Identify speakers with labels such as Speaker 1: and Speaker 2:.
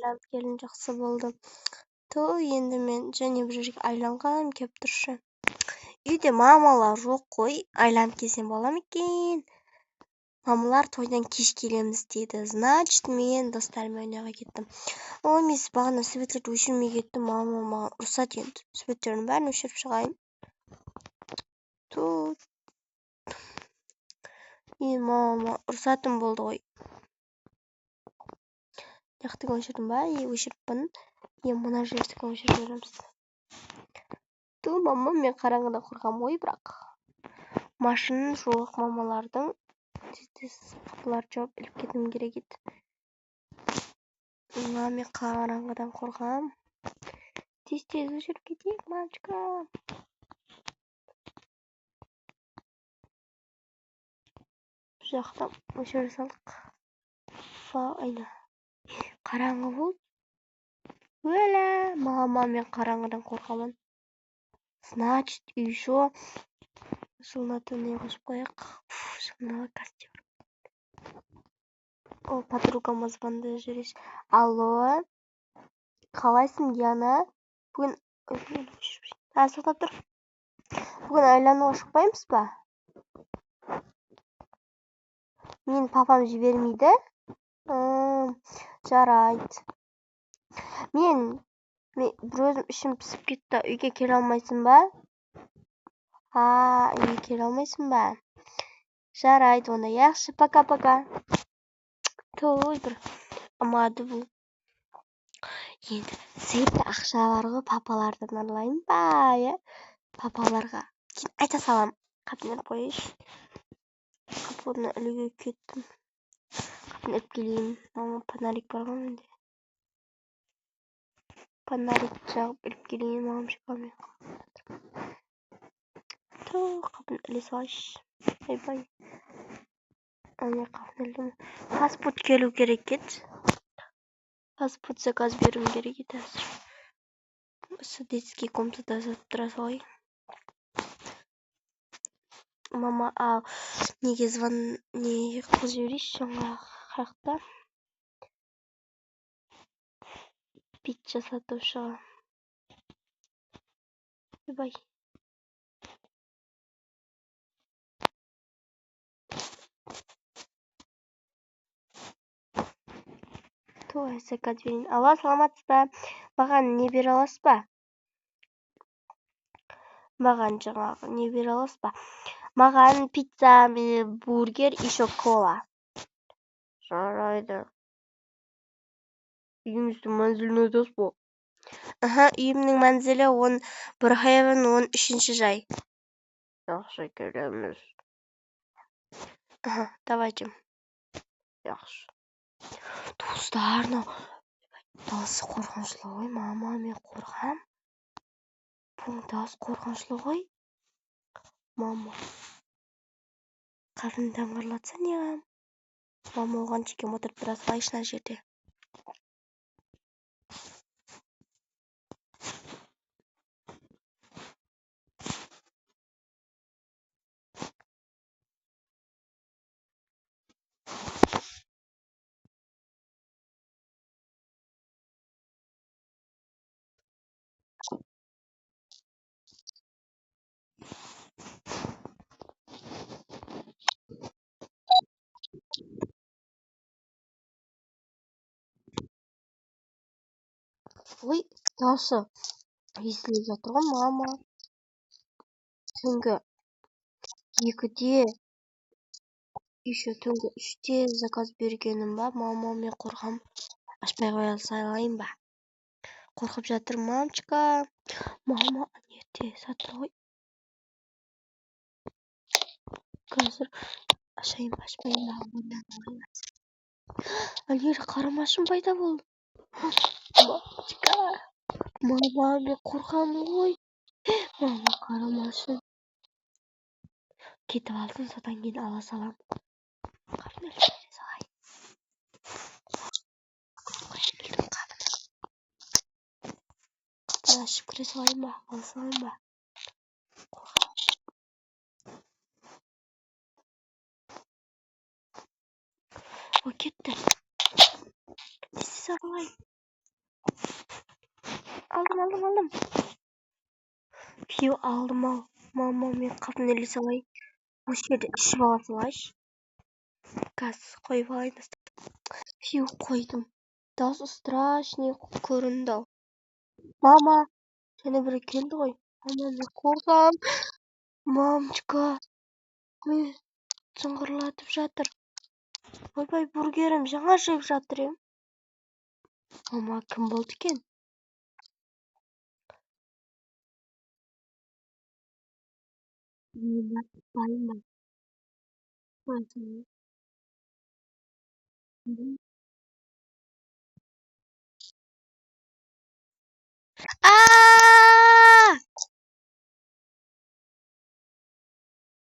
Speaker 1: айланып келдим, жакшы болду. Эndi men және бир жерге айлангым кеп турчу. Үйдө мамалар жок кой, айланып келсем боло экен. Мамалар тойдон кеч келемиз деди. Значит, мен достарым ойнога кеттим. Ой, мен багана светтерди өчүрмөй кеттим. Мама мага уруксат энди. Светтердин баарын өчүрүп чыгайын. Мама уруксатым болду кой. Жактыгы өчүрдүм ба? Өчүрүпмүн. Мына жердики өчүрүп беремиз. Мама, мен караңгыдан коркам ой, бирок. Машина жок мамалардын. Тез капылар жооп илип кетим керек эт. Мен караңгыдан коркам. Тез өчүрүп кетейик, мамочка. Бу жактан өчүрө салдык. Айна. Караңгы болду. Өлө, мама, мен караңгыдан коркамын. Значит, еще жылынатын кошуп коелук. Жылынабай костюм. О, подругама звондап жибериш. Алло. Калайсың, Диана? Бүгүн токтоп тур. Бүгүн айланууга шыкпаймызбы? Менин папам жибермейди. Жарайт. Мен бир өзүм ишим писип кетти. Үйгө келе алмайсыңбы? Үйгө келе алмайсыңбы? Жарайт, онда жакшы, пока-пока. Бир амады бул. Енді сыйпы акча барго папалардан алайынбы, папаларга. Кийин айта салам. Капын коюш. Капыны ілуге кеттім. Капын іліп келейін. Мама фонарик бар ғой менде. Фонарик жағып іліп келейін. Мамам шықпамын. Капын іле салайш. Бай-бай. Ане капын ілдім. Фастфуд келу керек ет. Фастфуд заказ беруім керек ет азыр. Осы детский комнатада сатып тура салайын. Мама, неге не кылып жибериши жаңа каякта? Пицца сатушыга. Бай. Заказ берейин. Алло, саламатсызбы? Маған не бере аласызбы? Маған жаңағы не бере аласызбы? Маған пицца, бургер, еще кола. Жарайды. Үйіңіздің манзилін айтасыз ба? Үйімнің манзилі 13 жай. Жақсы, келеміз. Давайте. Жақсы. Достар, дауысы қорқынышты ғой. Мама, мен қорқам. Бұл дауыс қорқынышты ғой. Мама. Қатын таңғырлатса неғам? Мама оған чекем отырып тұра салайшына жерде. Ой, дауысы естіліп жатыр ғой, мама. Түнгі 2-де, еще түнгі 3-те заказ бергенім ба? Мама, мен қорқам. Ашпай қоя салайын ба? Қорқып жатыр, мамочка. Мама, ерте сатыр ғой. Қазір ашайын ба, ашпайын ба? Алер, қарамашым пайда болды. Мамочка. Мама, мен қорқам ғой. Мама, қарамашым. Кетіп алдым, содан кейін ала салам. Қапын іліп бере салайын. Келдім қапын. Қапын ашып кіре салайын ба? Ала салайын ба? Қорқам. О, кетті. Тез аралайын. Aldım. Piyo aldım al. Mama men kapını ele salайын. Осы жерде ішіп ала салайыншы. Газ қойып алайын. Пью қойдым. Даусы страшный көрінді ау. Мама, және біреу келді ғой. Мама, мен қорқам. Мамочка, ой, зыңғырлатып жатыр. Ойбай, бургерім жаңа жеп жатыр ем. Мама, кім болды екен? Мен айтпаймын.